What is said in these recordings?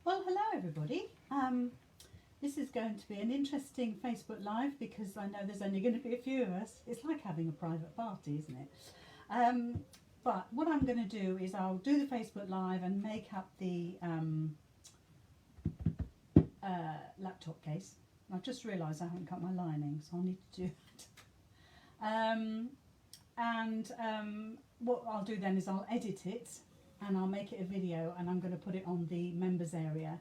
Well, hello everybody. This is going to be an interesting Facebook Live because I know there's only going to be a few of us. It's like having a private party, isn't it? But what I'm going to do is I'll do the Facebook Live and make up the laptop case. I've just realised I haven't cut my lining, so I'll need to do that. What I'll do then is I'll edit it and I'll make it a video, and I'm going to put it on the members area.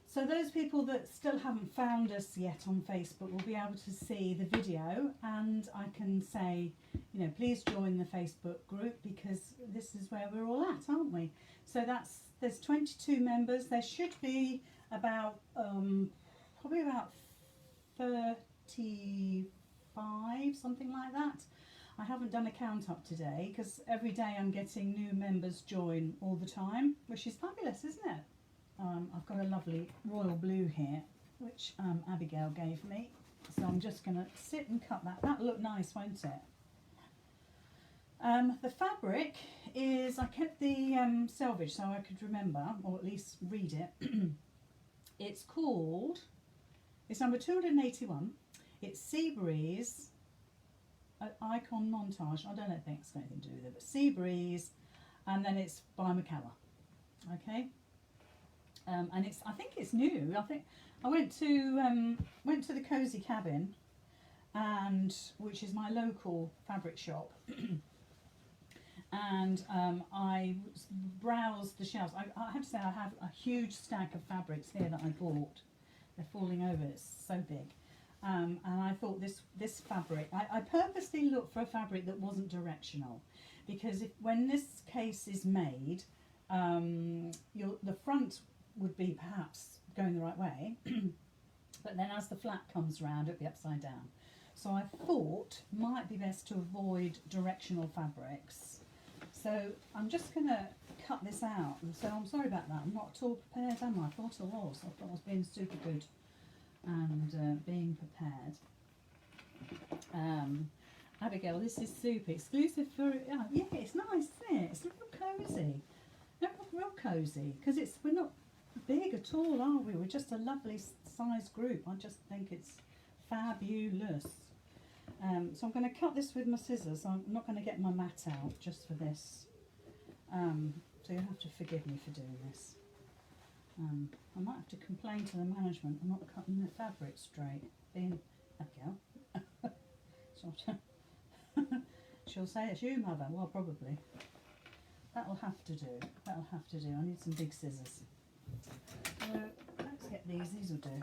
So those people that still haven't found us yet on Facebook will be able to see the video, and I can say, you know, please join the Facebook group because this is where we're all at, aren't we? So there's 22 members. There should be about probably about 35, something like that. I haven't done a count up today because every day I'm getting new members join all the time, which is fabulous, isn't it? I've got a lovely royal blue here, which Abigail gave me. So I'm just going to sit and cut that. That'll look nice, won't it? The fabric is, I kept the selvage so I could remember, or at least read it. It's number 281. It's Sea Breeze. Icon Montage. I don't think it's got anything to do with it, but Sea Breeze, and then it's by Mackellar. Okay, and I think it's new. I think I went to the Cozy Cabin, and which is my local fabric shop, and I browsed the shelves. I have to say I have a huge stack of fabrics here that I bought. They're falling over. It's so big. And I thought this fabric, I purposely looked for a fabric that wasn't directional, because when this case is made, the front would be perhaps going the right way, but then as the flap comes round, it'll be upside down. So I thought might be best to avoid directional fabrics. So I'm just going to cut this out, and so I'm sorry about that. I'm not at all prepared, am I? I thought I was. I thought I was being super good and being prepared. Abigail, this is super exclusive for yeah, it's nice, isn't it? It's real cosy, real cosy, because we're not big at all, are we? We're just a lovely size group. I just think it's fabulous. So I'm going to cut this with my scissors. I'm not going to get my mat out just for this, so you'll have to forgive me for doing this. I might have to complain to the management I'm not cutting the fabric straight. Being Abigail. She'll say it's you, Mother. Well, probably. That'll have to do. That'll have to do. I need some big scissors. So let's get these. These will do.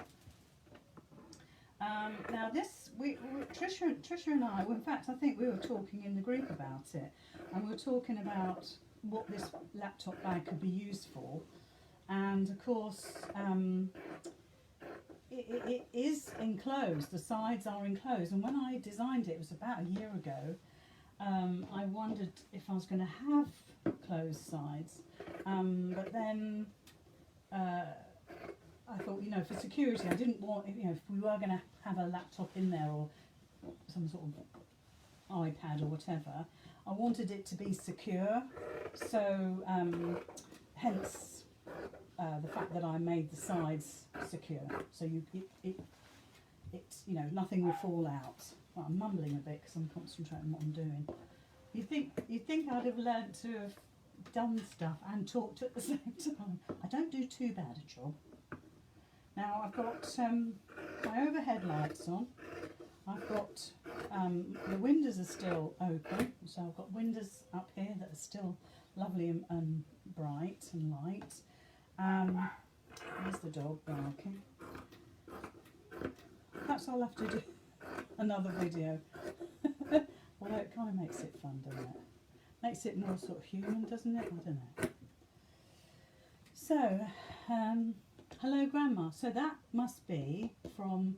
Now this, Trisha and I, well, in fact, I think we were talking in the group about it, and we were talking about what this laptop bag could be used for. And of course, it is enclosed. The sides are enclosed. And when I designed it, it was about a year ago. I wondered if I was going to have closed sides, but then I thought, you know, for security, I didn't want, you know, if we were going to have a laptop in there or some sort of iPad or whatever, I wanted it to be secure. So hence. The fact that I made the sides secure, so it's you know, nothing will fall out. Well, I'm mumbling a bit because I'm concentrating on what I'm doing. You'd think I'd have learnt to have done stuff and talked at the same time. I don't do too bad a job. Now I've got my overhead lights on. I've got the windows are still open, so I've got windows up here that are still lovely and bright and light. There's the dog barking. Perhaps I'll have to do another video. Although it kind of makes it fun, doesn't it? Makes it more sort of human, doesn't it? I don't know. So, hello Grandma. So that must be from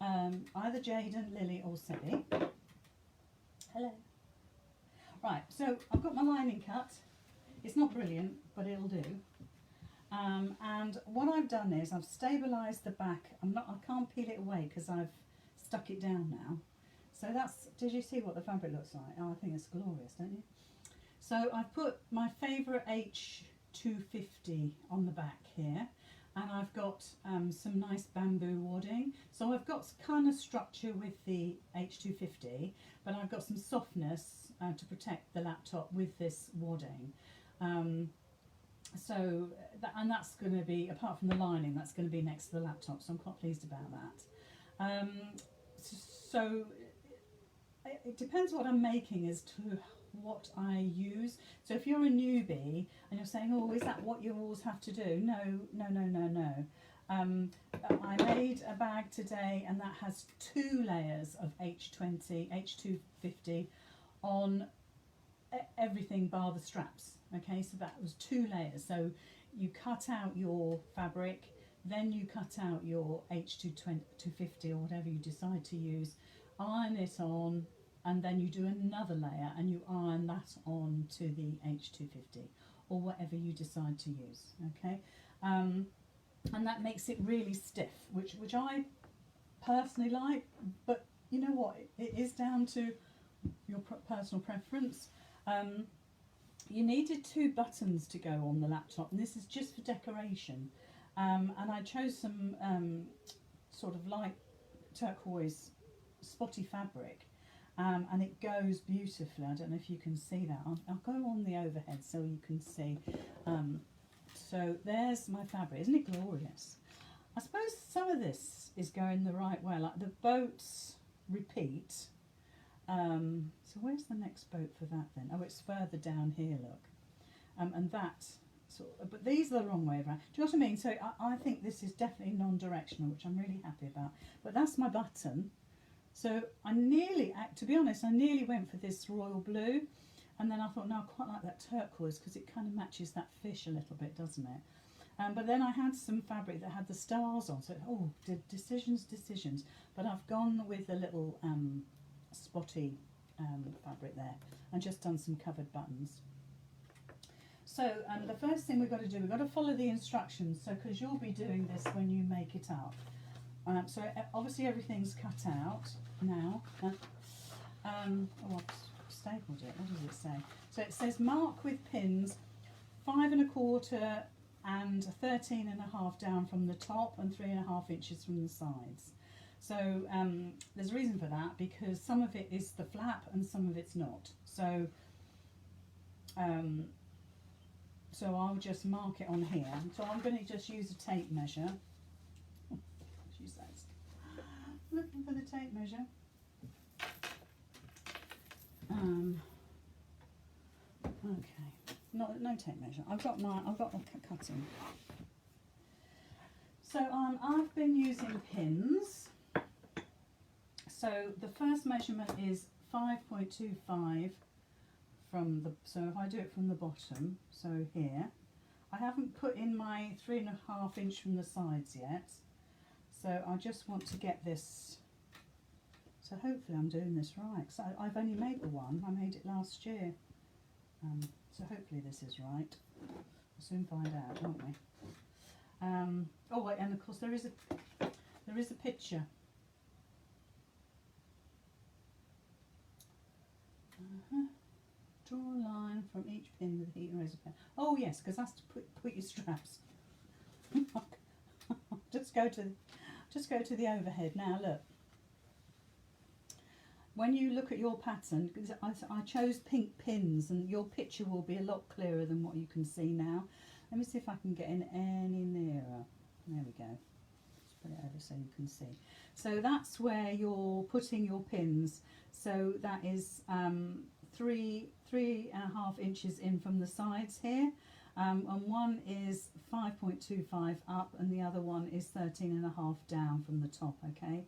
either Jaden, Lily or Sebby. Hello. Right, so I've got my lining cut. It's not brilliant, but it'll do. And what I've done is I've stabilised the back. I can't peel it away because I've stuck it down now. So did you see what the fabric looks like? Oh, I think it's glorious, don't you? So I've put my favourite H250 on the back here. and I've got some nice bamboo wadding. So I've got kind of structure with the H250, but I've got some softness to protect the laptop with this wadding. And that's going to be, apart from the lining, that's going to be next to the laptop, so I'm quite pleased about that. So it depends what I'm making as to what I use. So if you're a newbie and you're saying, oh, is that what you always have to do? No, no, no, no, no. I made a bag today and that has 2 layers of H250 on everything bar the straps. Okay, so that was 2 layers. So you cut out your fabric, then you cut out your H250 or whatever you decide to use, iron it on, and then you do another layer and you iron that on to the H250 or whatever you decide to use. Okay, and that makes it really stiff, which I personally like, but you know what, it is down to your personal preference. You needed 2 buttons to go on the laptop, and this is just for decoration. And I chose some sort of light turquoise spotty fabric, and it goes beautifully. I don't know if you can see that. I'll go on the overhead so you can see. So there's my fabric. Isn't it glorious? I suppose some of this is going the right way, like the boats repeat. So where's the next boat for that then? Oh, it's further down here, look. And that sort of, but these are the wrong way around. Do you know what I mean? So I think this is definitely non-directional, which I'm really happy about. But that's my button. So I nearly, to be honest, I nearly went for this royal blue. And then I thought, no, I quite like that turquoise because it kind of matches that fish a little bit, doesn't it? But then I had some fabric that had the stars on. So, oh, decisions. But I've gone with a little spotty fabric there and just done some covered buttons. So the first thing we've got to do, we've got to follow the instructions, so because you'll be doing this when you make it up. So obviously everything's cut out now. Oh, I've stapled it. What does it say? So it says mark with pins 5 1/4 and 13 1/2 down from the top and 3 1/2 inches from the sides. So there's a reason for that, because some of it is the flap and some of it's not. So so I'll just mark it on here. So I'm going to just use a tape measure. She says, looking for the tape measure. Okay, no tape measure. I've got a cutting. So I've been using pins. So the first measurement is 5.25 from the, so if I do it from the bottom, so here, I haven't put in my 3 1/2 inch from the sides yet. So I just want to get this, so hopefully I'm doing this right. So I've only made the one, I made it last year. So hopefully this is right. We'll soon find out, won't we? Oh wait, and of course there is a picture. Draw a line from each pin with a heat eraser pen. Oh yes, because that's to put your straps. just go to the overhead now. Look. When you look at your pattern, I chose pink pins, and your picture will be a lot clearer than what you can see now. Let me see if I can get in any nearer. There we go. Just put it over so you can see. So that's where you're putting your pins. So that is 3 1/2 inches in from the sides here, and one is 5.25 up and the other one is 13 1/2 down from the top. Okay,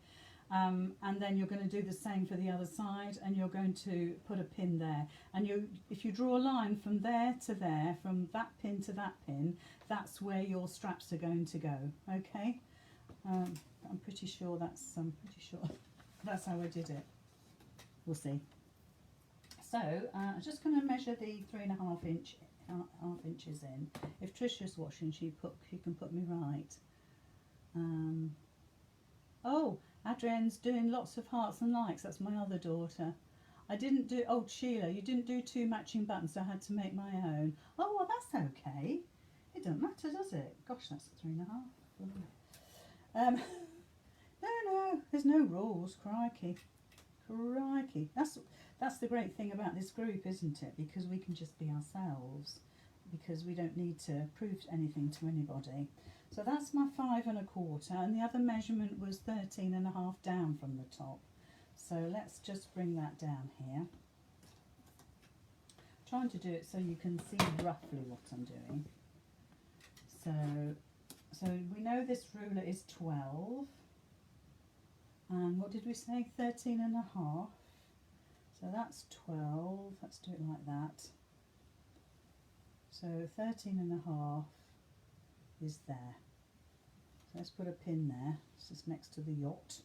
and then you're going to do the same for the other side, and you're going to put a pin there, and if you draw a line from there to there, from that pin to that pin, that's where your straps are going to go. Okay, I'm pretty sure that's how I did it. We'll see. So I'm just going to measure the 3 1/2 inches in. If Trisha's watching, she can put me right. Oh, Adrienne's doing lots of hearts and likes. That's my other daughter. I didn't do. Oh, Sheila, you didn't do 2 matching buttons, so I had to make my own. Oh, well, that's okay. It doesn't matter, does it? Gosh, that's 3.5. No, there's no rules. Crikey. That's the great thing about this group, isn't it? Because we can just be ourselves, because we don't need to prove anything to anybody. So that's my 5.25, and the other measurement was 13.5 down from the top. So let's just bring that down here. Trying to do it so you can see roughly what I'm doing. So we know this ruler is 12. And what did we say? 13.5. So that's 12. Let's do it like that. So 13.5 is there. So let's put a pin there. This is next to the yacht.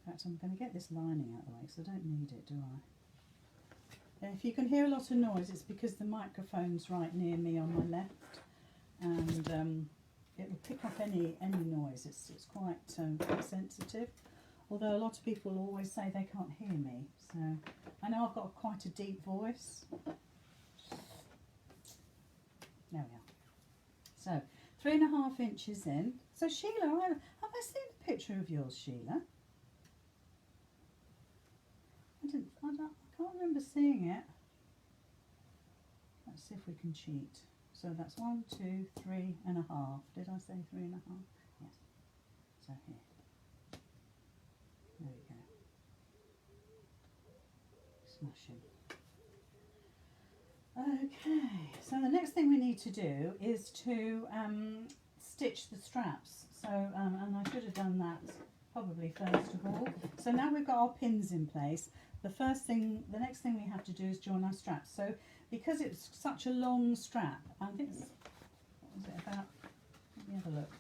In fact, I'm going to get this lining out of the way because I don't need it, do I? If you can hear a lot of noise, it's because the microphone's right near me on my left, and it will pick up any noise. It's quite sensitive. Although a lot of people always say they can't hear me, so I know I've got quite a deep voice. There we are. So 3.5 inches in. So Sheila, have I seen a picture of yours, Sheila? I can't remember seeing it. Let's see if we can cheat. So that's 1, 2, 3.5. Did I say 3.5? Yes. So here. There we go. Smashing. Okay, so the next thing we need to do is to stitch the straps. So, and I should have done that probably first of all. So now we've got our pins in place. The next thing we have to do is join our straps. So because it's such a long strap, I think it's, what was it about? Let me have a look.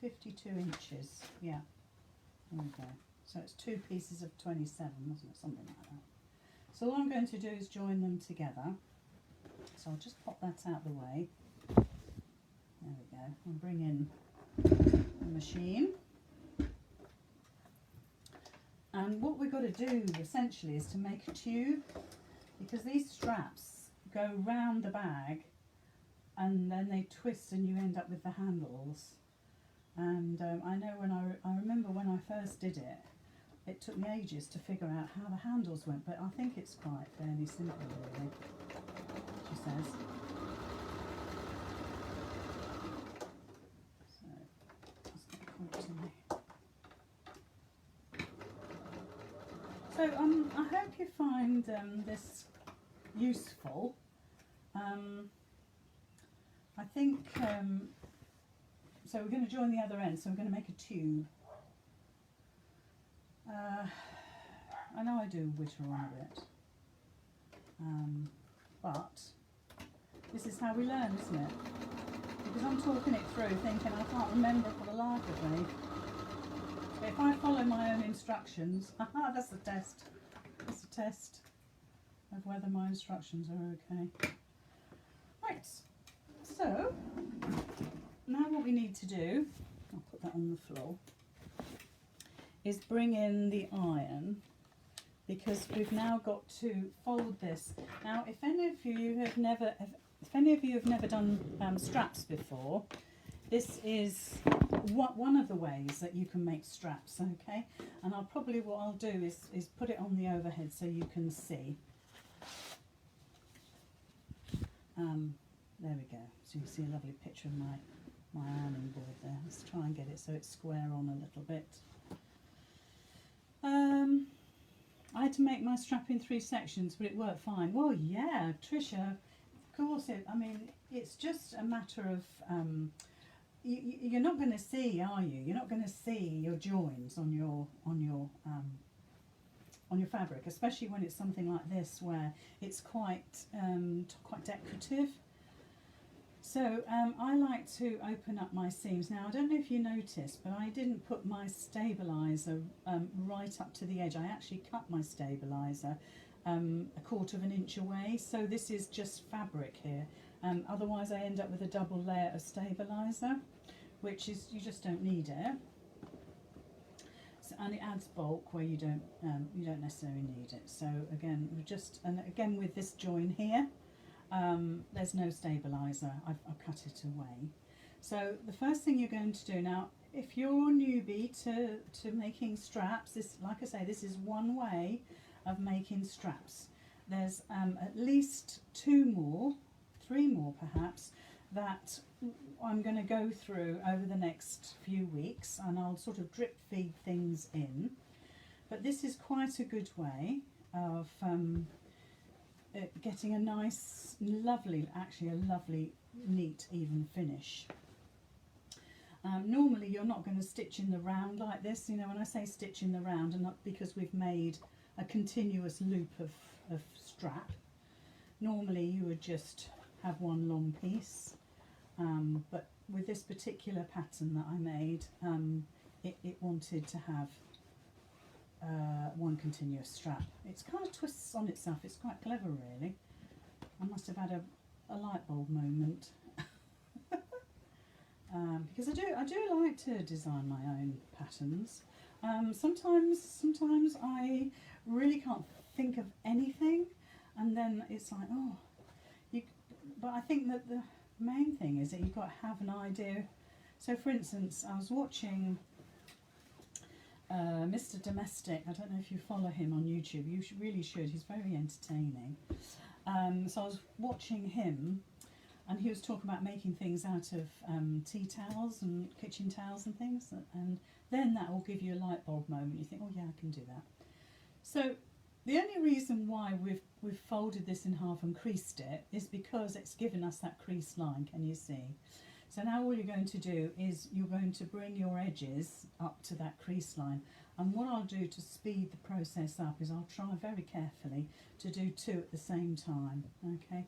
52 inches. Yeah. There we go. So it's 2 pieces of 27, wasn't it? Something like that. So all I'm going to do is join them together. So I'll just pop that out of the way. There we go. I'll bring in the machine. And what we've got to do essentially is to make a tube, because these straps go round the bag and then they twist and you end up with the handles. And I know I remember when I first did it, it took me ages to figure out how the handles went, but I think it's quite fairly simple really, she says. So, that's going to point to me. So I hope you find this useful. I think, so we're going to join the other end, so we're going to make a tube. I know I do witter on a bit, but this is how we learn, isn't it? Because I'm talking it through thinking I can't remember for the life of me. But if I follow my own instructions, that's the test. That's the test of whether my instructions are okay. Right, so now what we need to do, I'll put that on the floor, is bring in the iron, because we've now got to fold this. Now, if any of you have never done straps before, this is one of the ways that you can make straps, okay? And what I'll do is put it on the overhead so you can see. There we go. So you see a lovely picture of my ironing board there. Let's try and get it so it's square on a little bit. I had to make my strap in 3 sections, but it worked fine. Well, yeah, Tricia, of course. It's just a matter of you're not going to see, are you? You're not going to see your joins on your fabric, especially when it's something like this where it's quite decorative. So I like to open up my seams. Now, I don't know if you noticed, but I didn't put my stabiliser right up to the edge. I actually cut my stabiliser 1/4 inch away. So this is just fabric here. Otherwise, I end up with a double layer of stabiliser, which is, you just don't need it. So, and it adds bulk where you don't necessarily need it. So again, again with this join here, there's no stabilizer. I've cut it away. So the first thing you're going to do now, if you're a newbie to making straps, this, like I say, this is one way of making straps. There's at least 2 more, 3 more perhaps, that I'm going to go through over the next few weeks, and I'll sort of drip feed things in. But this is quite a good way of getting a nice, lovely, actually a lovely, neat, even finish. Normally you're not going to stitch in the round like this. You know, when I say stitch in the round, and not because we've made a continuous loop of strap. Normally you would just have one long piece, but with this particular pattern that I made, it wanted to have one continuous strap. It kind of twists on itself. It's quite clever, really. I must have had a light bulb moment. Because I do like to design my own patterns. Sometimes I really can't think of anything, and then it's like, oh, but I think that the main thing is that you've got to have an idea. So for instance, I was watching Mr. Domestic. I don't know if you follow him on YouTube. You really should. He's very entertaining. So I was watching him, and he was talking about making things out of tea towels and kitchen towels and things, and then that will give you a light bulb moment. You think, oh yeah, I can do that. So the only reason why we've folded this in half and creased it is because it's given us that crease line. Can you see? So now all you're going to do is you're going to bring your edges up to that crease line, and what I'll do to speed the process up is I'll try very carefully to do 2 at the same time. Okay.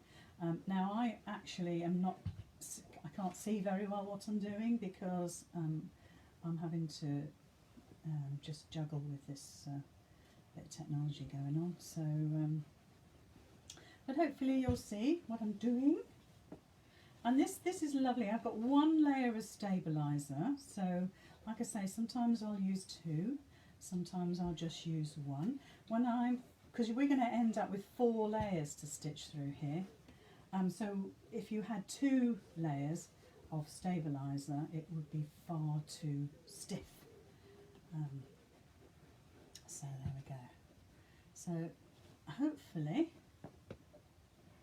Now I actually I can't see very well what I'm doing because I'm having to just juggle with this bit of technology going on. So, but hopefully you'll see what I'm doing. And this is lovely. I've got 1 layer of stabilizer. So, like I say, sometimes I'll use 2, sometimes I'll just use 1. Because we're going to end up with 4 layers to stitch through here. So if you had 2 layers of stabilizer, it would be far too stiff. So there we go. So hopefully,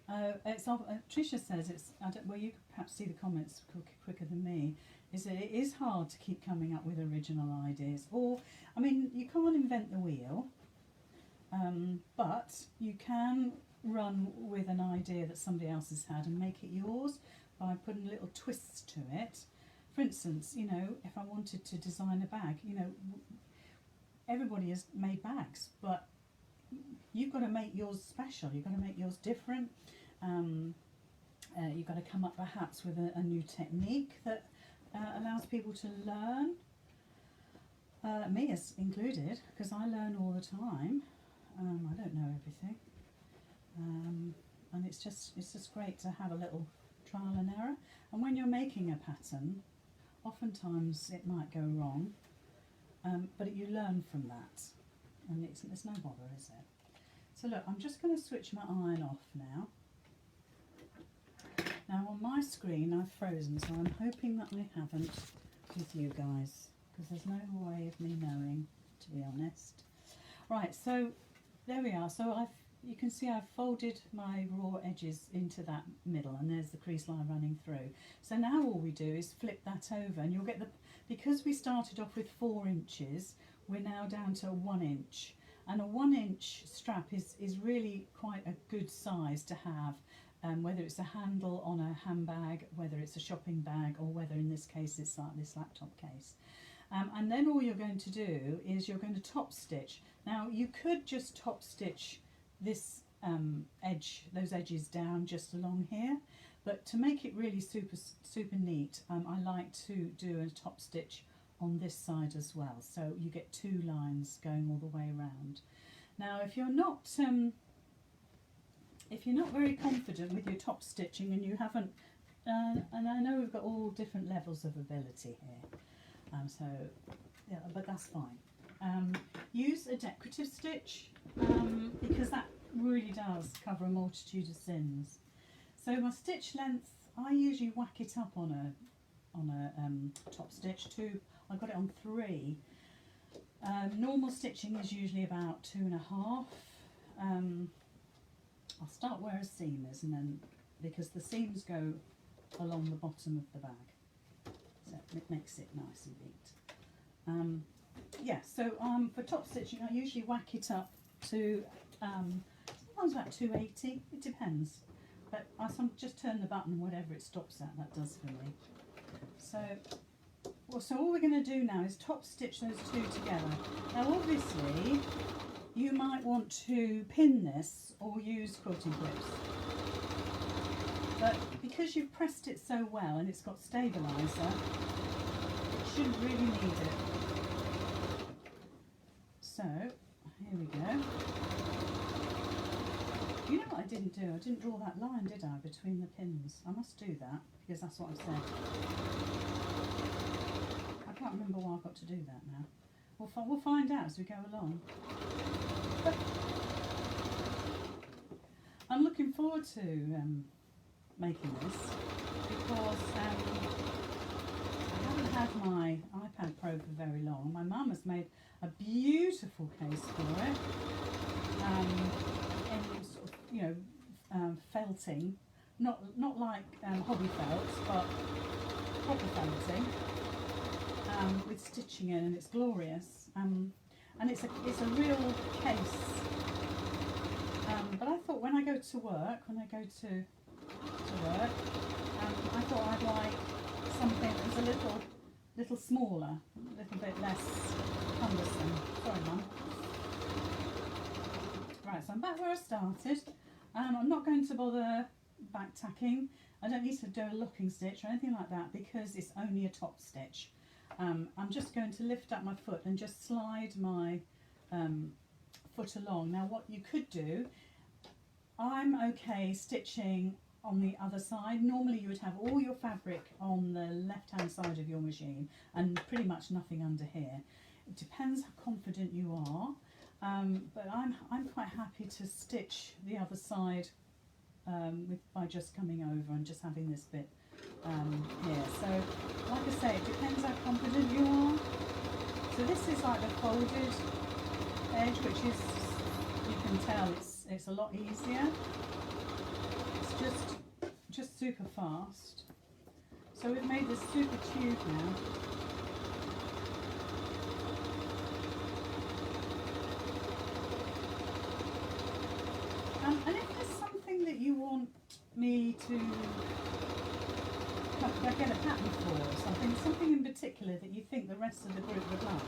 Tricia says it's. Well, you could perhaps see the comments quicker than me. Is that it is hard to keep coming up with original ideas, or I mean, you can't invent the wheel, but you can run with an idea that somebody else has had and make it yours by putting little twists to it. For instance, you know, if I wanted to design a bag, you know, everybody has made bags, but you've got to make yours special. You've got to make yours different. You've got to come up perhaps with a new technique that allows people to learn, me as included, because I learn all the time. I don't know everything. And it's just great to have a little trial and error. And when you're making a pattern, oftentimes it might go wrong, but you learn from that, and it's no bother, is it? So look, I'm just going to switch my iron off now. Now on my screen I've frozen, so I'm hoping that I haven't with you guys, because there's no way of me knowing, to be honest. Right, so there we are. So you can see I've folded my raw edges into that middle, and there's the crease line running through. So now all we do is flip that over, and you'll get because we started off with 4 inches, we're now down to 1 inch. And a 1 inch strap is really quite a good size to have, whether it's a handle on a handbag, whether it's a shopping bag, or whether in this case it's like this laptop case. And then all you're going to do is you're going to top stitch. Now you could just top stitch this those edges down just along here, but to make it really super neat, I like to do a top stitch on this side as well, so you get 2 lines going all the way around. Now if you're not very confident with your top stitching, and you haven't and I know we've got all different levels of ability here, so yeah, but that's fine. use a decorative stitch because that really does cover a multitude of sins. So my stitch length, I usually whack it up on a top stitch. I got it on 3. Normal stitching is usually about 2.5. I'll start where a seam is, and then because the seams go along the bottom of the bag, so it makes it nice and neat. Yeah, so for top stitching I usually whack it up to sometimes about 280, it depends, but I just turn the button, whatever it stops at, that does for me. So all we're going to do now is top stitch those 2 together. Now obviously you might want to pin this or use quilting clips, but because you've pressed it so well and it's got stabiliser, it shouldn't really need it. So here we go. You know what I didn't do? I didn't draw that line, did I, between the pins? I must do that because that's what I've said. I can't remember why I've got to do that now. We'll find out as we go along. But I'm looking forward to making this because I haven't had my iPad Pro for very long. My mum has made a beautiful case for it, in sort of, felting, not like hobby felt, but proper felting, with stitching in, and it's glorious. And it's a real case. But I thought when I go to work, I thought I'd like something that was a little smaller, a little bit less cumbersome. Sorry, Mum. Right, so I'm back where I started. I'm not going to bother back tacking. I don't need to do a locking stitch or anything like that because it's only a top stitch. I'm just going to lift up my foot and just slide my foot along. Now what you could do, I'm okay stitching on the other side. Normally you would have all your fabric on the left hand side of your machine and pretty much nothing under here. It depends how confident you are, but I'm quite happy to stitch the other side by just coming over and just having this bit here. So like I say, it depends how confident you are. So this is like the folded edge, which is, you can tell it's a lot easier. It's just super fast. So we've made this super tube now. And if there's something that you want me to get a pattern for, or something in particular that you think the rest of the group would like,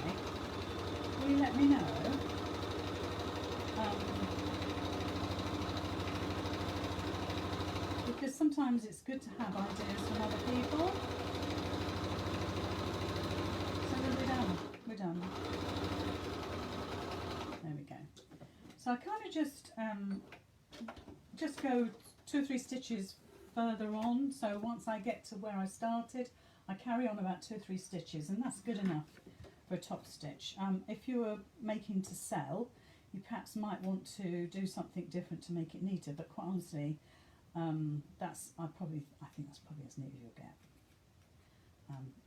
will you let me know? Because sometimes it's good to have ideas from other people. So then we're done. There we go. So I kind of just go 2 or 3 stitches further on. So once I get to where I started, I carry on about 2 or 3 stitches, and that's good enough for a top stitch. If you were making to sell, you perhaps might want to do something different to make it neater, but quite honestly, I think that's probably as neat as you'll get.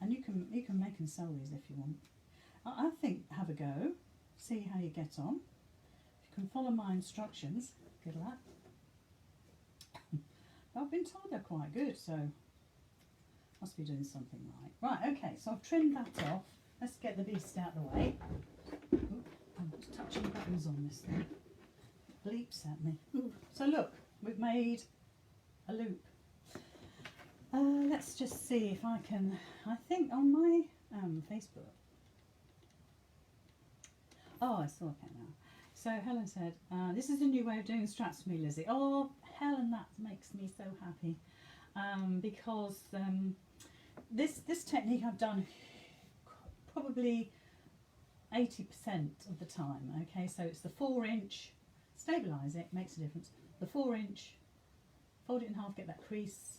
And you can make and sell these if you want. I think have a go, see how you get on. If you can follow my instructions, good luck. I've been told they're quite good, so must be doing something right. Right, okay, so I've trimmed that off. Let's get the beast out of the way. Ooh, I'm touching buttons on this thing. It bleeps at me. Ooh. So look, we've made a loop. Let's just see if I can, I think on my Facebook. Oh, I saw that now. So Helen said, this is a new way of doing straps for me, Lizzie. Oh, Helen, that makes me so happy. Because this technique I've done probably 80% of the time. Okay, so it's the 4-inch, stabilise it, makes a difference. The 4-inch, fold it in half, get that crease,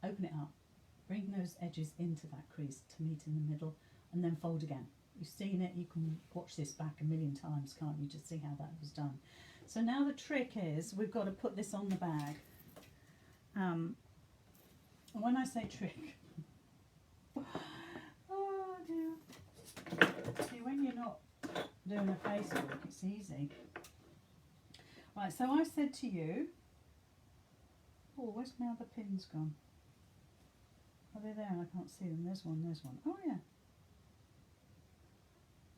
open it up, bring those edges into that crease to meet in the middle, and then fold again. you've seen it, you can watch this back a million times, can't you, to see how that was done. So now the trick is we've got to put this on the bag. When I say trick, oh dear. See, when you're not doing a Facebook, it's easy. Right, so I said to you, oh, where's my other pins gone? Are they there? I can't see them. There's one, there's one. Oh yeah.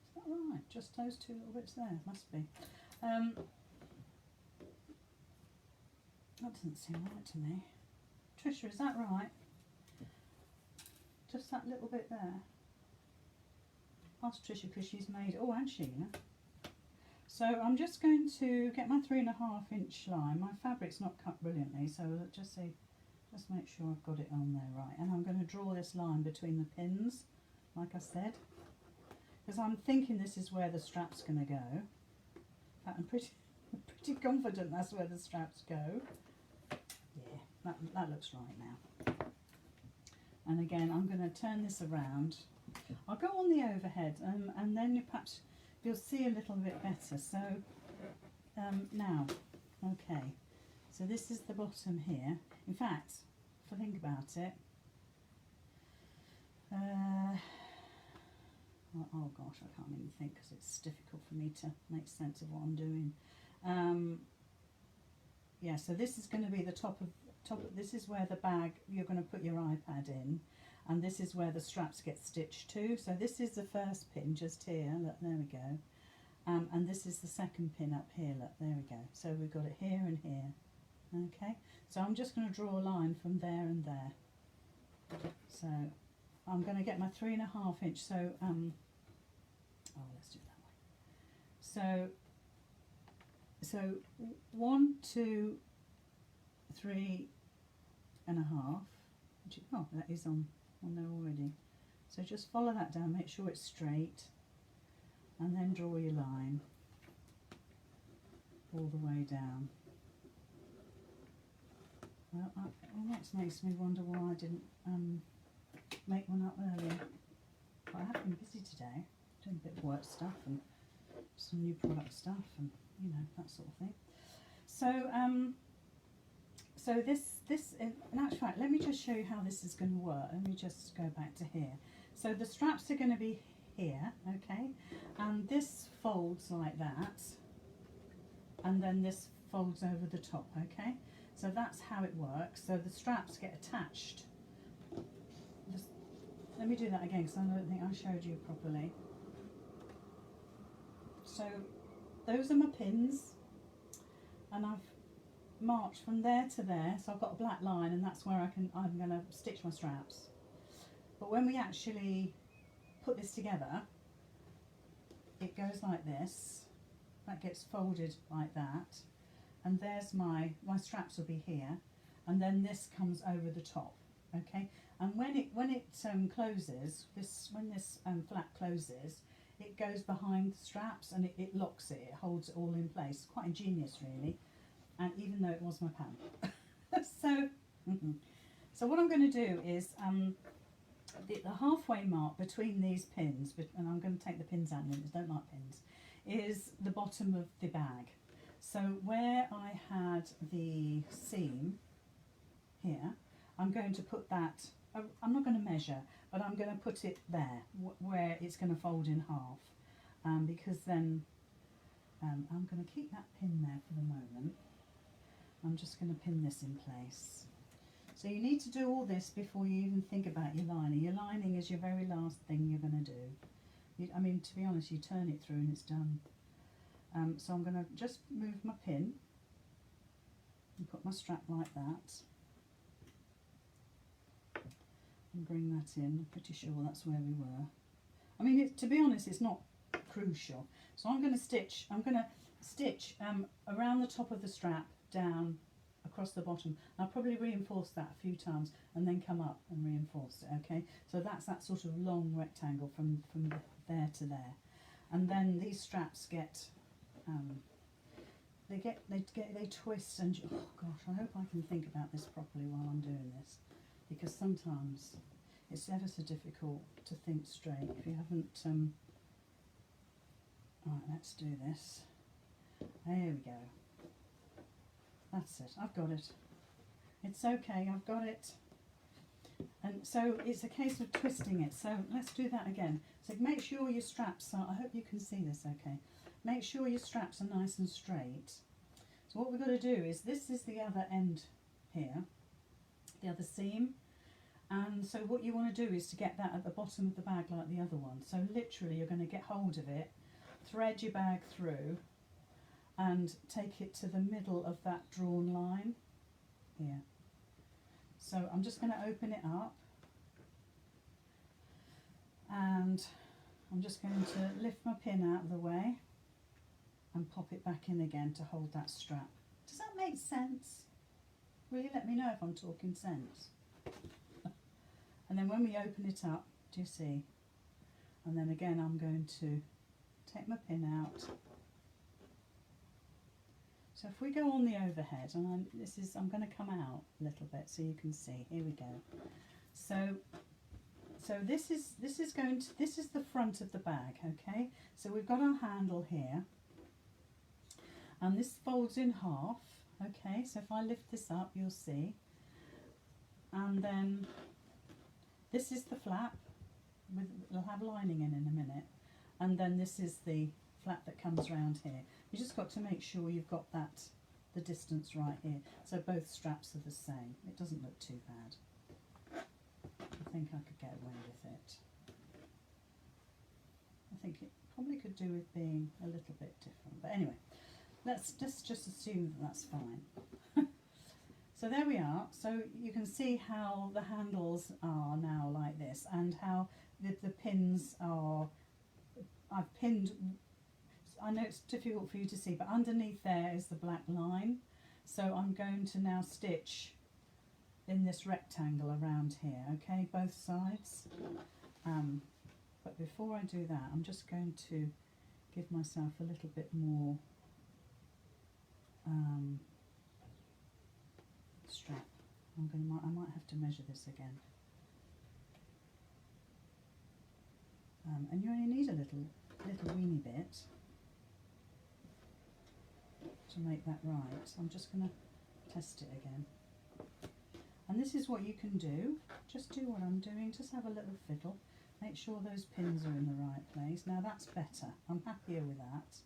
Is that right? Just those two little bits there, must be. That doesn't seem right to me. Trisha, is that right? Just that little bit there. Ask Trisha because she's made, oh, and Sheila. So I'm just going to get my 3.5 inch line. My fabric's not cut brilliantly, so just make sure I've got it on there right. And I'm going to draw this line between the pins, like I said, because I'm thinking this is where the strap's going to go. In fact, I'm pretty confident that's where the straps go. Yeah, that looks right now. And again, I'm going to turn this around. I'll go on the overhead, and then perhaps you'll see a little bit better. So now, okay, so this is the bottom here. In fact, if I think about it, oh gosh, I can't even think because it's difficult for me to make sense of what I'm doing. Yeah, so this is going to be the top of, this is where the bag, you're going to put your iPad in, and this is where the straps get stitched to. So this is the first pin just here, look, there we go. And this is the second pin up here, look, there we go. So we've got it here and here. Okay, so I'm just going to draw a line from there and there. So I'm going to get my 3.5 inch, so oh, let's do it that way. So 1, 2, 3.5. Oh, that is on there already. So just follow that down, make sure it's straight, and then draw your line all the way down. Well, that makes me wonder why I didn't make one up earlier. But I have been busy today, doing a bit of work stuff and some new product stuff and, you know, that sort of thing. So so this in actual fact, let me just show you how this is going to work. Let me just go back to here. So the straps are going to be here, okay, and this folds like that, and then this folds over the top, okay. So that's how it works. So the straps get attached. Let me do that again because I don't think I showed you properly. So those are my pins, and I've marched from there to there, so I've got a black line, and that's where I'm going to stitch my straps. But when we actually put this together, it goes like this, that gets folded like that, and there's my straps will be here, and then this comes over the top, okay. And when it closes, when this flap closes, it goes behind the straps and it locks it, it holds it all in place. Quite ingenious, really. And even though it was my pan. So what I'm going to do is the halfway mark between these pins, and I'm going to take the pins out in a minute, I don't like pins, is the bottom of the bag. So where I had the seam here, I'm going to put that, I'm not going to measure, but I'm going to put it there where it's going to fold in half, because then I'm going to keep that pin there for the moment. I'm just going to pin this in place. So you need to do all this before you even think about your lining. Your lining is your very last thing you're going to do. I mean, to be honest, you turn it through and it's done. So I'm going to just move my pin and put my strap like that and bring that in. I'm pretty sure that's where we were. I mean, to be honest, it's not crucial. So I'm going to stitch around the top of the strap, down across the bottom. I'll probably reinforce that a few times and then come up and reinforce it, okay. So that's that sort of long rectangle from there to there, and then these straps get they twist, and oh gosh, I hope I can think about this properly while I'm doing this, because sometimes it's ever so difficult to think straight if you haven't Right, let's do this. There we go. That's it. I've got it. It's okay. I've got it. And so it's a case of twisting it. So let's do that again. So make sure your straps are, I hope you can see this okay. Make sure your straps are nice and straight. So what we've got to do is, this is the other end here, the other seam. And so what you want to do is to get that at the bottom of the bag like the other one. So literally you're going to get hold of it, thread your bag through and take it to the middle of that drawn line here. So I'm just going to open it up and I'm just going to lift my pin out of the way and pop it back in again to hold that strap. Does that make sense? Will you let me know if I'm talking sense? And then when we open it up, do you see? And then again I'm going to take my pin out. So if we go on the overhead, and I'm going to come out a little bit so you can see. Here we go. So this is the front of the bag, okay? So we've got our handle here, and this folds in half, okay? So if I lift this up, you'll see. And then this is the flap. It'll have lining in a minute. And then this is the flap that comes around here. You just got to make sure you've got the distance right here. So both straps are the same. It doesn't look too bad. I think I could get away with it. I think it probably could do with being a little bit different. But anyway, let's just assume that that's fine. So there we are. So you can see how the handles are now like this, and how the pins are, I've pinned, I know it's difficult for you to see, but underneath there is the black line. So I'm going to now stitch in this rectangle around here, okay, both sides. But before I do that, I'm just going to give myself a little bit more strap. I might have to measure this again. And you only need a little weeny bit to make that right. So I'm just going to test it again. And this is what you can do. Just do what I'm doing. Just have a little fiddle. Make sure those pins are in the right place. Now that's better. I'm happier with that.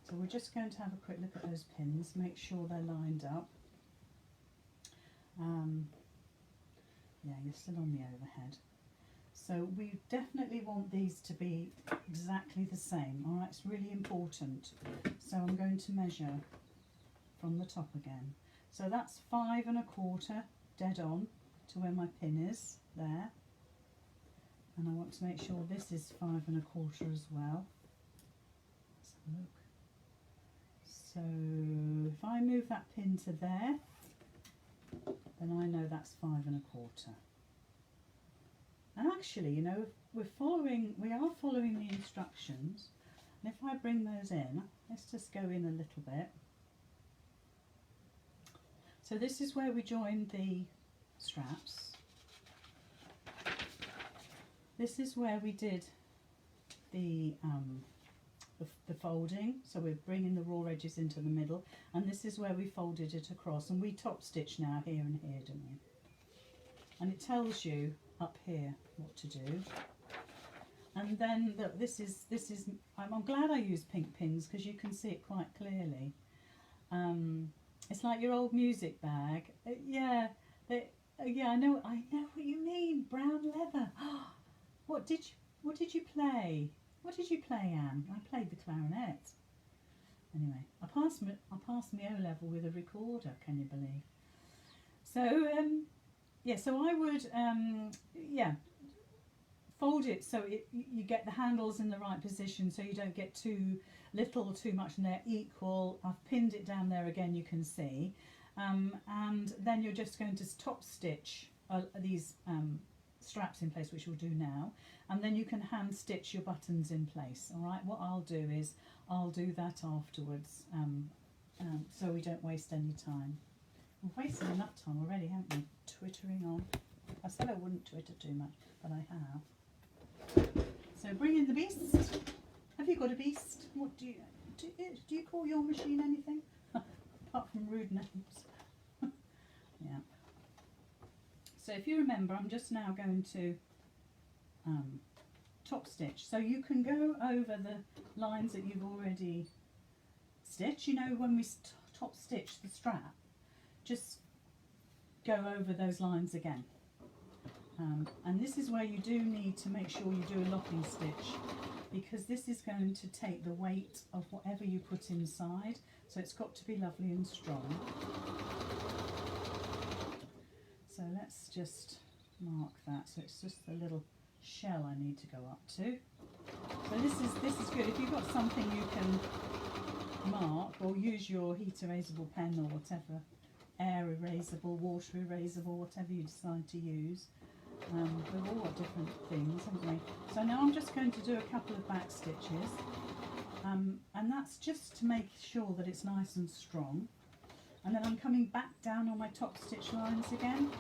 So we're just going to have a quick look at those pins. Make sure they're lined up. Yeah, you're still on the overhead. So we definitely want these to be exactly the same. All right, it's really important. So I'm going to measure from the top again. So that's 5 1/4 dead on to where my pin is there. And I want to make sure this is 5 1/4 as well. Let's have a look. So if I move that pin to there, then I know that's 5 1/4. And actually, you know, we are following the instructions. And if I bring those in, let's just go in a little bit. So this is where we joined the straps. This is where we did the folding. So we're bringing the raw edges into the middle, and this is where we folded it across. And we top stitch now here and here, don't we? And it tells you up here what to do. And then look, this is I'm glad I used pink pins because you can see it quite clearly. It's like your old music bag. Yeah, yeah, I know what you mean. Brown leather. What did you play? What did you play, Anne? I played the clarinet. Anyway, I passed my O-level with a recorder. Can you believe? So yeah, so I would fold it so you get the handles in the right position, so you don't get too little or too much, and they're equal. I've pinned it down there again, you can see, and then you're just going to top stitch these straps in place, which we'll do now, and then you can hand stitch your buttons in place. All right, what I'll do is I'll do that afterwards, so we don't waste any time. We've wasted enough time already, haven't we? Twittering on. I said I wouldn't twitter too much, but I have. So bring in the beast. Have you got a beast? What do you call your machine anything? Apart from rude names. Yeah. So if you remember, I'm just now going to top stitch. So you can go over the lines that you've already stitched. You know, when we top stitch the strap, just go over those lines again. And this is where you do need to make sure you do a locking stitch, because this is going to take the weight of whatever you put inside, so it's got to be lovely and strong. So let's just mark that, so it's just the little shell I need to go up to. So this is good. If you've got something you can mark, or use your heat erasable pen or whatever, air erasable, water erasable, whatever you decide to use. We've all got different things, haven't we? So now I'm just going to do a couple of back stitches, and that's just to make sure that it's nice and strong. And then I'm coming back down on my top stitch lines again.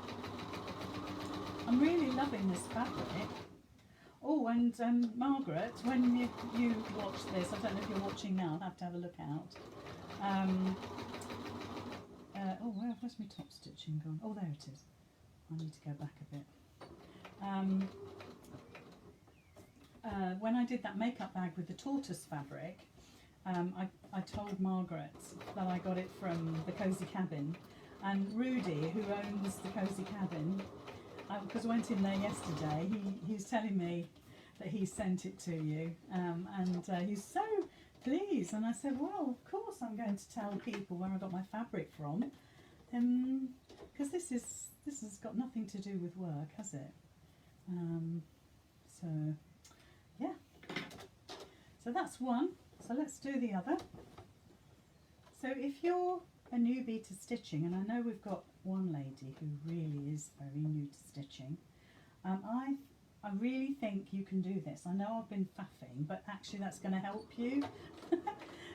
I'm really loving this fabric. Oh, and Margaret, when you watch this, I don't know if you're watching now, I'll have to have a look out. Oh, where's my top stitching gone? Oh, there it is. I need to go back a bit. When I did that makeup bag with the tortoise fabric, I told Margaret that I got it from the Cozy Cabin, and Rudy, who owns the Cozy Cabin, because I went in there yesterday, he was telling me that he sent it to you, and he's so pleased. And I said, well, of course I'm going to tell people where I got my fabric from, because this has got nothing to do with work, has it? So yeah, so that's one. So let's do the other. So if you're a newbie to stitching, and I know we've got one lady who really is very new to stitching, I really think you can do this. I know I've been faffing, but actually that's going to help you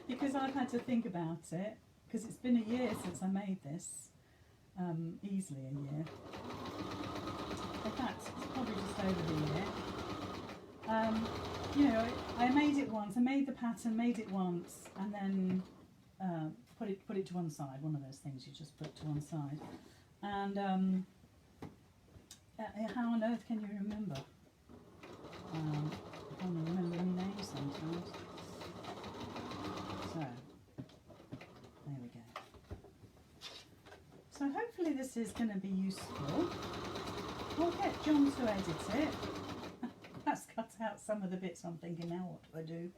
because I've had to think about it, because it's been a year since I made this, easily a year. In fact, it's probably just over the year. You know, I made it once. I made the pattern, made it once, and then put it to one side. One of those things you just put to one side. And how on earth can you remember? I can't remember any names sometimes. So there we go. So hopefully this is going to be useful. I'll get John to edit it. That's cut out some of the bits I'm thinking, now what do I do?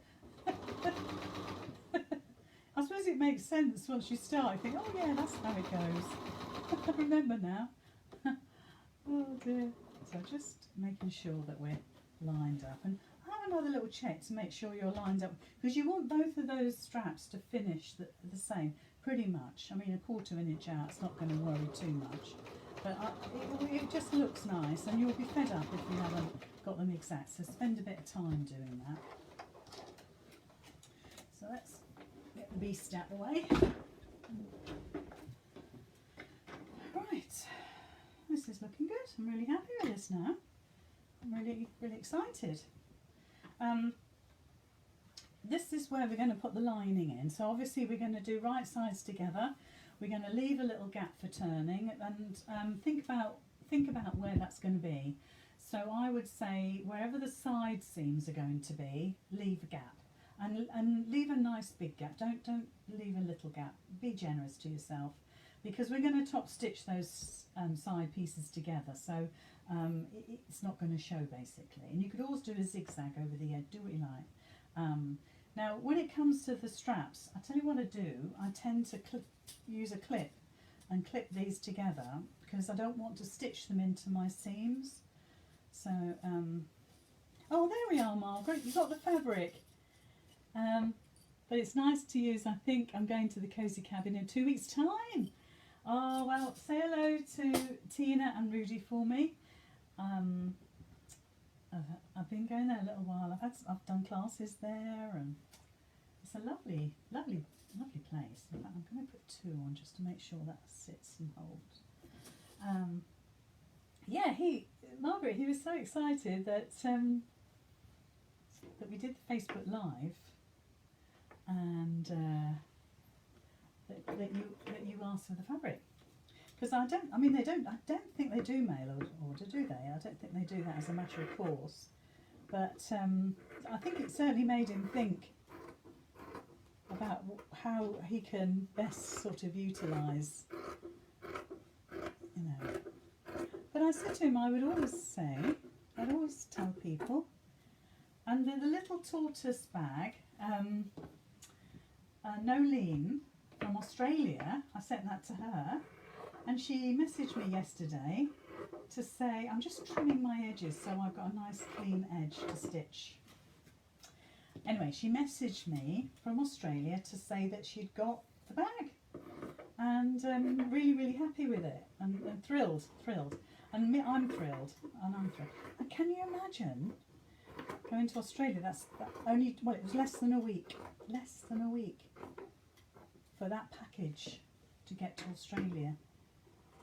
I suppose it makes sense once you start. You think, oh yeah, that's how it goes. I remember now. Oh dear. So just making sure that we're lined up. And have another little check to make sure you're lined up, because you want both of those straps to finish the same, pretty much. I mean, 1/4 inch out, it's not going to worry too much. But it just looks nice, and you'll be fed up if you haven't got them exact. So spend a bit of time doing that. So let's get the beast out of the way. Right, this is looking good. I'm really happy with this now. I'm really excited. This is where we're going to put the lining in. So obviously we're going to do right sides together. We're going to leave a little gap for turning, and think about where that's going to be. So I would say wherever the side seams are going to be, leave a gap, and leave a nice big gap. Don't leave a little gap. Be generous to yourself, because we're going to top stitch those side pieces together. So it's not going to show basically. And you could always do a zigzag over the edge. Do what you like. Now, when it comes to the straps, I tell you what I do. I tend to use a clip and clip these together, because I don't want to stitch them into my seams. So, oh, there we are, Margaret. You've got the fabric. But it's nice to use. I think I'm going to the Cozy Cabin in 2 weeks' time. Oh, well, say hello to Tina and Rudy for me. I've been going there a little while. I've done classes there, and it's a lovely place. In fact, I'm going to put 2 on just to make sure that sits and holds. Yeah, Margaret, he was so excited that that we did the Facebook Live, and that you asked for the fabric. Because I don't think they do mail order, do they? I don't think they do that as a matter of course. But I think it certainly made him think about how he can best sort of utilise, you know. But I said to him, I'd always tell people, and the little tortoise bag, Nolene from Australia, I sent that to her, and she messaged me yesterday to say, I'm just trimming my edges so I've got a nice clean edge to stitch. Anyway, she messaged me from Australia to say that she'd got the bag, and really, really happy with it, and thrilled, and I'm thrilled, And can you imagine going to Australia? It was less than a week for that package to get to Australia.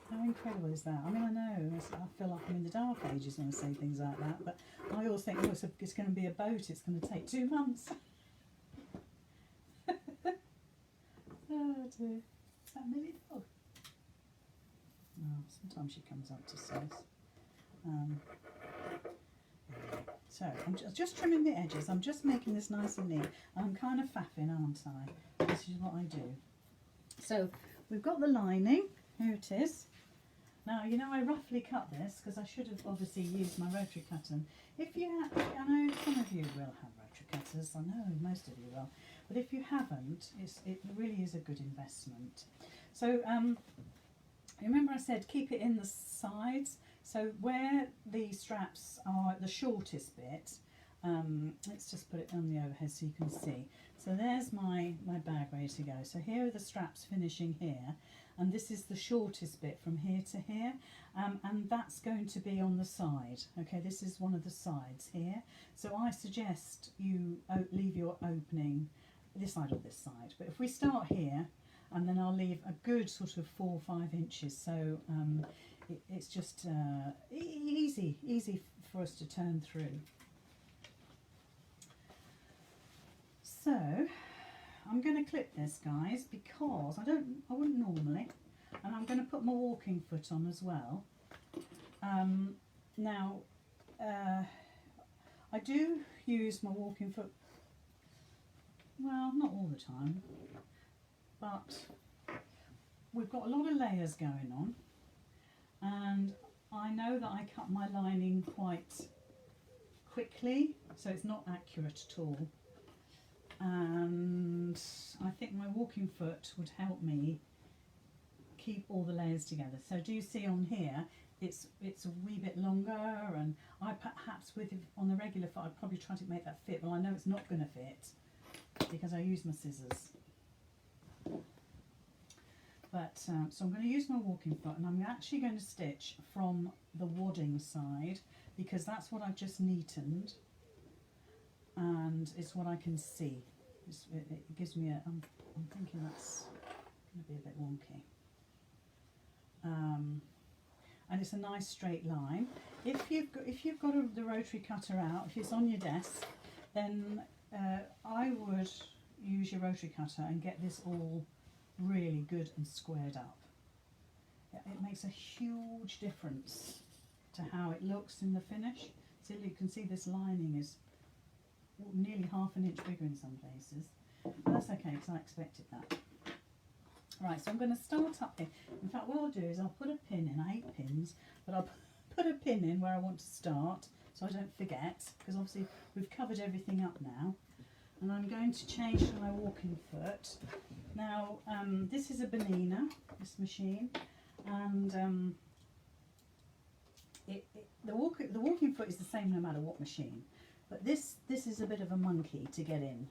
How incredible is that? I mean, I know I feel like I'm in the dark ages when I say things like that, but I always think, oh, it's going to be a boat, it's going to take 2 months. Oh dear. Is that Millie dog? Oh, sometimes she comes up to say us. So I'm just trimming the edges. I'm just making this nice and neat. I'm kind of faffing, aren't I? This is what I do. So we've got the lining. Here it is. Now, you know, I roughly cut this because I should have obviously used my rotary cutter. If you have, I know some of you will have rotary cutters, I know most of you will, but if you haven't, it really is a good investment. So, remember I said keep it in the sides, so where the straps are the shortest bit, let's just put it on the overhead so you can see. So there's my bag ready to go. So here are the straps finishing here, and this is the shortest bit from here to here, and that's going to be on the side. Okay, this is one of the sides here. So I suggest you leave your opening this side or this side. But if we start here, and then I'll leave a good sort of 4 or 5 inches, so it's just easy for us to turn through. So I'm going to clip this, guys, because I wouldn't normally, and I'm going to put my walking foot on as well. Now I do use my walking foot, well, not all the time, but we've got a lot of layers going on, and I know that I cut my lining quite quickly, so it's not accurate at all. And I think my walking foot would help me keep all the layers together. So do you see on here, it's a wee bit longer, and I perhaps on the regular foot I'd probably try to make that fit, but I know it's not going to fit because I use my scissors. But so I'm going to use my walking foot, and I'm actually going to stitch from the wadding side because that's what I've just neatened, and it's what I can see. It gives me I'm thinking that's going to be a bit wonky. And it's a nice straight line. If you've got the rotary cutter out, if it's on your desk, then I would use your rotary cutter and get this all really good and squared up. It makes a huge difference to how it looks in the finish. So you can see this lining is nearly ½ an inch bigger in some places, but that's okay because I expected that. Right, so I'm going to start up here. In fact, what I'll do is I'll put a pin in. I hate pins, but I'll put a pin in where I want to start so I don't forget, because obviously we've covered everything up now. And I'm going to change to my walking foot. Now, this is a Bernina, this machine, and the walking foot is the same no matter what machine. But this is a bit of a monkey to get in,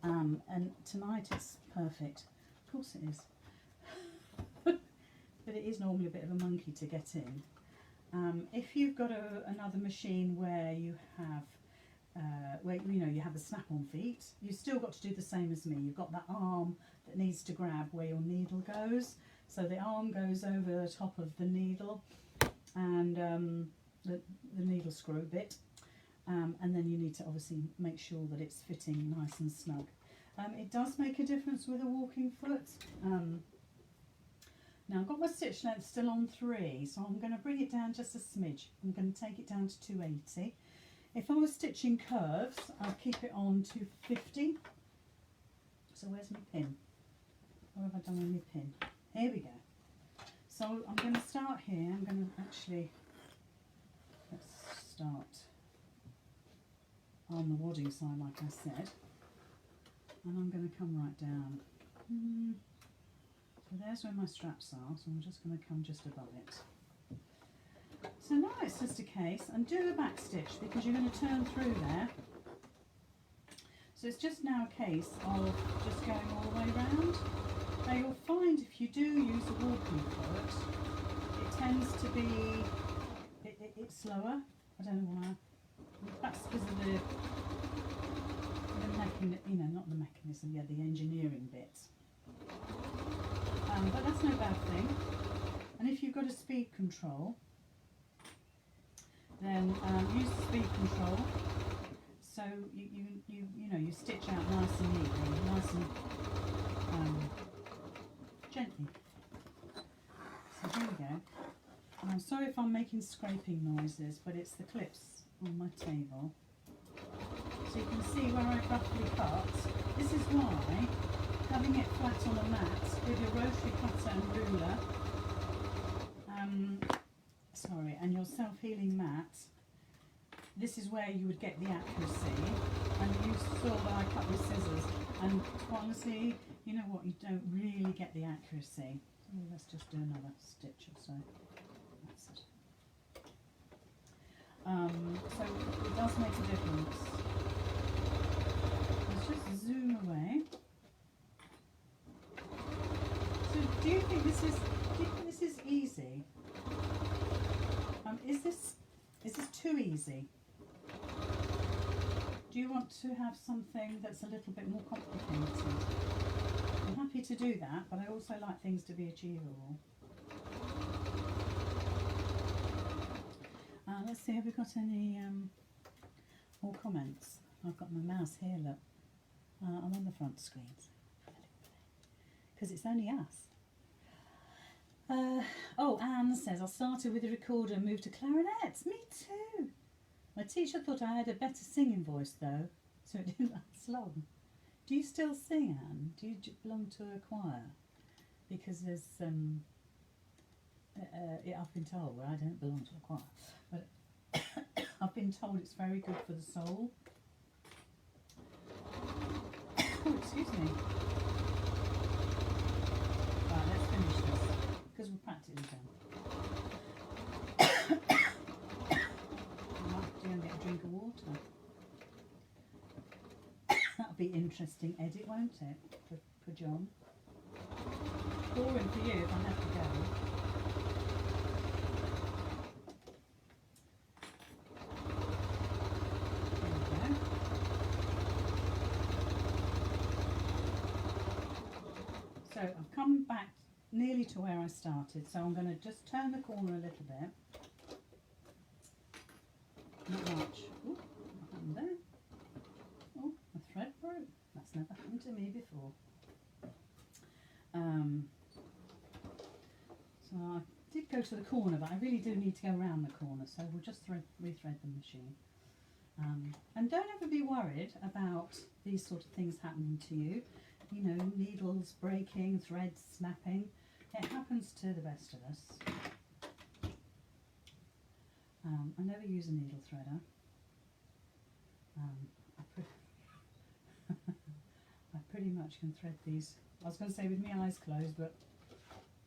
and tonight it's perfect. Of course it is, but it is normally a bit of a monkey to get in. If you've got another machine where you have you have the snap-on feet, you've still got to do the same as me. You've got that arm that needs to grab where your needle goes, so the arm goes over the top of the needle and the needle screw bit. and then you need to obviously make sure that it's fitting nice and snug. It does make a difference with a walking foot. Now I've got my stitch length still on 3, so I'm going to bring it down just a smidge. I'm going to take it down to 280. If I was stitching curves, I'd keep it on 250. So where's my pin? What have I done with my pin? Here we go. So I'm going to start here. I'm going to actually, let's start on the wadding side like I said. And I'm going to come right down. So there's where my straps are, so I'm just going to come just above it. So now it's just a case, and do a back stitch because you're going to turn through there. So it's just now a case of just going all the way round. Now you'll find if you do use a walking foot, it tends to be, it's slower. I don't know why. That's because of the mechanism, you know, not the mechanism, yeah, the engineering bits. But that's no bad thing. And if you've got a speed control, then use the speed control. So you know you stitch out nice and neatly, nice and gently. So here we go. And I'm sorry if I'm making scraping noises, but it's the clips on my table. So you can see where I roughly cut. This is why having it flat on a mat with your rotary cutter and ruler, and your self-healing mat, this is where you would get the accuracy. And you saw that I cut with scissors, and honestly, you know what, you don't really get the accuracy. So let's just do another stitch or so. That's it. So it does make a difference. Let's just zoom away. So do you think this is easy? Is this too easy? Do you want to have something that's a little bit more complicated? I'm happy to do that, but I also like things to be achievable. Let's see, have we got any more comments? I've got my mouse here, look. I'm on the front screen. Because it's only us. Oh, Anne says, I started with the recorder and moved to clarinets. Me too. My teacher thought I had a better singing voice though, so it didn't last long. Do you still sing, Anne? Do you belong to a choir? Because there's, I've been told, well, I don't belong to a choir, but I've been told it's very good for the soul. Oh, excuse me. Right, let's finish this, because we're practically done. I'll have to go and get a drink of water. That'll be interesting edit, won't it, for John? Boring for you if I have to go. There we go. So I've come back nearly to where I started, so I'm going to just turn the corner a little bit. Not much. Ooh, what happened there? Oh, a thread broke. That's never happened to me before. So I did go to the corner, but I really do need to go around the corner, so we'll just rethread the machine. And don't ever be worried about these sort of things happening to you. You know, needles breaking, threads snapping. It happens to the best of us. I never use a needle threader. I pretty much can thread these. I was going to say with my eyes closed, but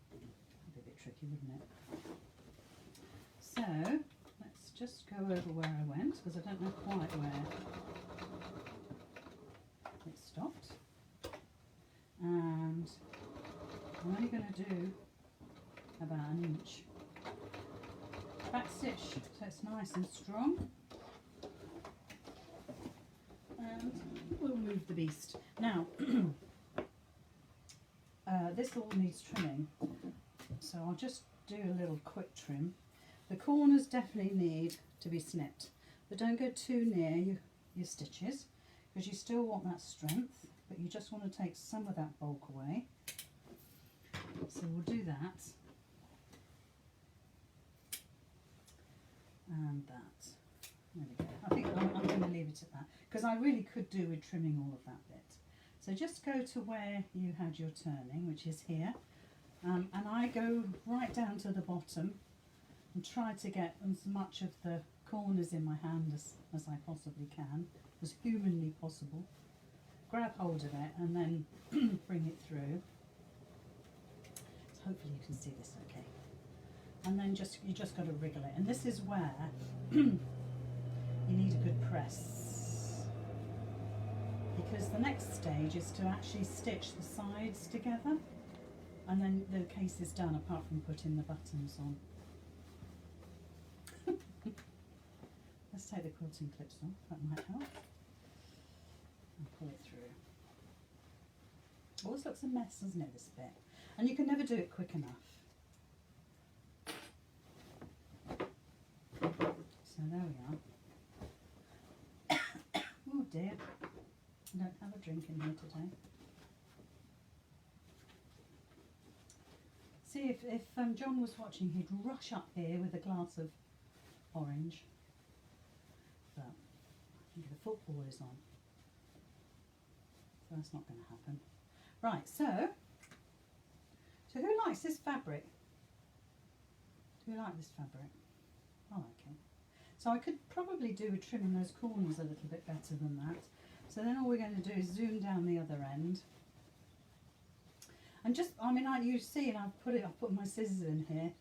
it'd be a bit tricky, wouldn't it? So let's just go over where I went, because I don't know quite where it stopped. And I'm only going to do about an inch back stitch, so it's nice and strong. And we'll move the beast. Now, this all needs trimming, so I'll just do a little quick trim. The corners definitely need to be snipped. but don't go too near your stitches, because you still want that strength, but you just want to take some of that bulk away. So we'll do that and that. There we go. I think I'm going to leave it at that, because I really could do with trimming all of that bit. So just go to where you had your turning, which is here, and I go right down to the bottom and try to get as much of the corners in my hand as I possibly can, as humanly possible. Grab hold of it and then bring it through. So hopefully you can see this okay. And then you just got to wriggle it. And this is where you need a good press, because the next stage is to actually stitch the sides together, and then the case is done apart from putting the buttons on. Let's take the quilting clips off, that might help. And pull it through. Always looks a mess, doesn't it, this bit? And you can never do it quick enough. So there we are. Oh dear, I don't have a drink in here today. See, if John was watching, he'd rush up here with a glass of orange. But I think the football is on, so that's not going to happen. Right, so who likes this fabric? Do you like this fabric? I like it. So I could probably do with trimming those corners a little bit better than that. So then all we're going to do is zoom down the other end. And just, I mean, you see, and I've put my scissors in here,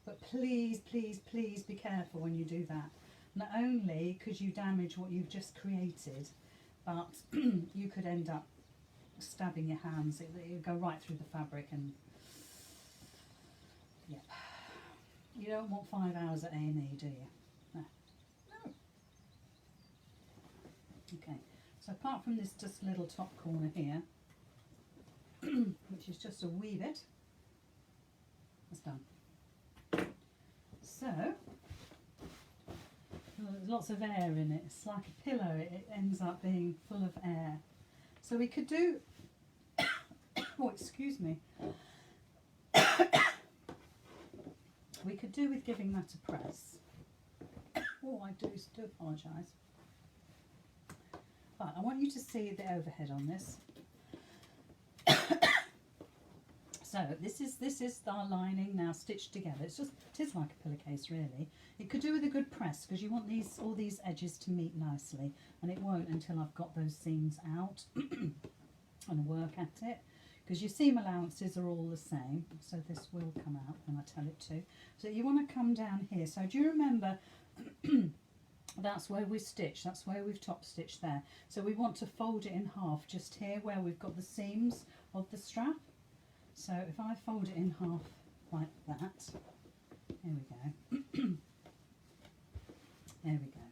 but please, please, please be careful when you do that. Not only could you damage what you've just created, but you could end up stabbing your hands. It would go right through the fabric, and yeah, you don't want 5 hours at A&E, do you? No. No. Okay, so apart from this just little top corner here, which is just a wee bit, that's done. So there's lots of air in it. It's like a pillow. It ends up being full of air. So we could do, oh excuse me, we could do with giving that a press. Oh, I do apologise. But I want you to see the overhead on this. So this is our lining now stitched together. It is like a pillowcase really. It could do with a good press, because you want all these edges to meet nicely, and it won't until I've got those seams out and work at it, because your seam allowances are all the same, so this will come out when I tell it to. So you want to come down here. So do you remember that's where we stitch, that's where we've top stitched there. So we want to fold it in half just here where we've got the seams of the strap. So if I fold it in half like that, here we go, there we go.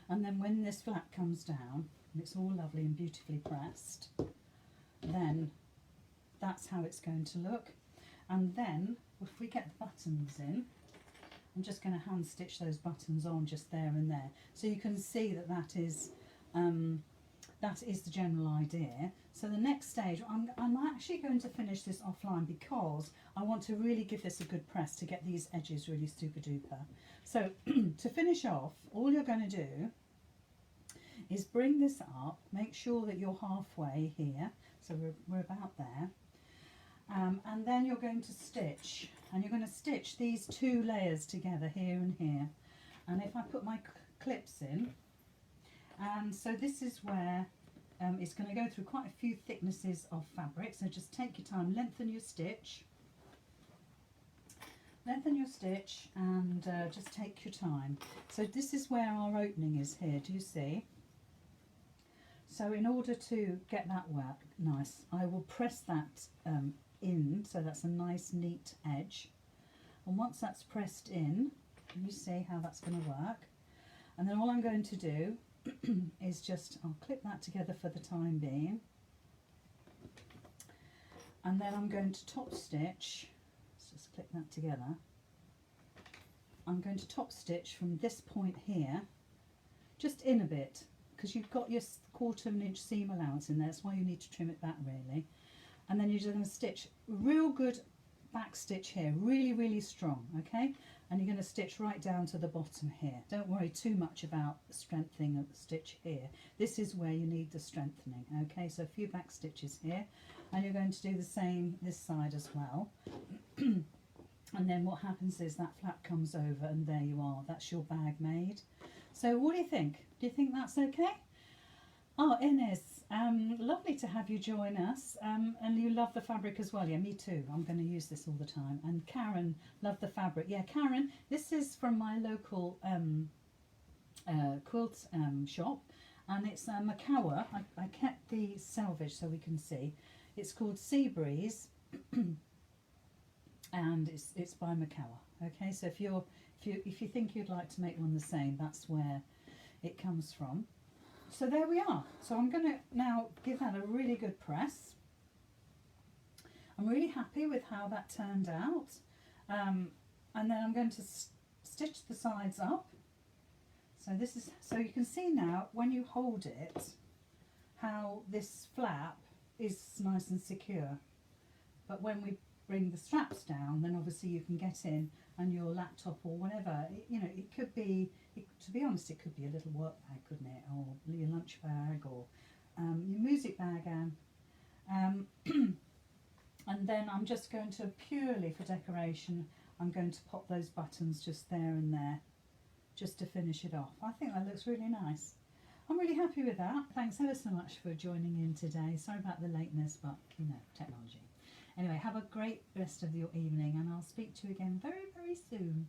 And then when this flap comes down, and it's all lovely and beautifully pressed, then that's how it's going to look. And then if we get the buttons in, I'm just going to hand stitch those buttons on just there and there, so you can see that that is the general idea. So the next stage, I'm actually going to finish this offline, because I want to really give this a good press to get these edges really super duper. So to finish off, all you're going to do is bring this up, make sure that you're halfway here, so we're about there, and then you're going to stitch, and you're going to stitch these two layers together here and here. And if I put my clips in, and so this is where it's going to go through quite a few thicknesses of fabric, so just take your time, lengthen your stitch, and just take your time. So this is where our opening is here, do you see? So in order to get that work nice, I will press that in, so that's a nice neat edge, and once that's pressed in, you see how that's going to work. And then all I'm going to do is I'll clip that together for the time being, and then I'm going to top stitch. Let's just clip that together. I'm going to top stitch from this point here just in a bit, because you've got your 1/4 of an inch seam allowance in there. That's why you need to trim it back really. And then you're just going to stitch real good back stitch here, really, really strong, okay? And you're going to stitch right down to the bottom here. Don't worry too much about the strengthening of the stitch here. This is where you need the strengthening, okay? So a few back stitches here, and you're going to do the same this side as well. And then what happens is that flap comes over, and there you are. That's your bag made. So what do you think? Do you think that's okay? Oh, Ines, lovely to have you join us. And you love the fabric as well. Yeah, me too. I'm going to use this all the time. And Karen, love the fabric. Yeah, Karen, this is from my local quilt shop. And it's Makawa. I kept the selvage so we can see. It's called Sea Breeze. And it's by Makawa. Okay, so if you think you'd like to make one the same, that's where it comes from. So there we are. So I'm going to now give that a really good press. I'm really happy with how that turned out. And then I'm going to stitch the sides up. So this is, so you can see now when you hold it how this flap is nice and secure. But when we bring the straps down, then obviously you can get in and your laptop or whatever, you know, it could be, to be honest, it could be a little work bag, couldn't it, or your lunch bag, or your music bag, and then I'm just going to, purely for decoration, I'm going to pop those buttons just there and there, just to finish it off. I think that looks really nice. I'm really happy with that. Thanks ever so much for joining in today. Sorry about the lateness, but you know, technology. Anyway, have a great rest of your evening, and I'll speak to you again very, very soon.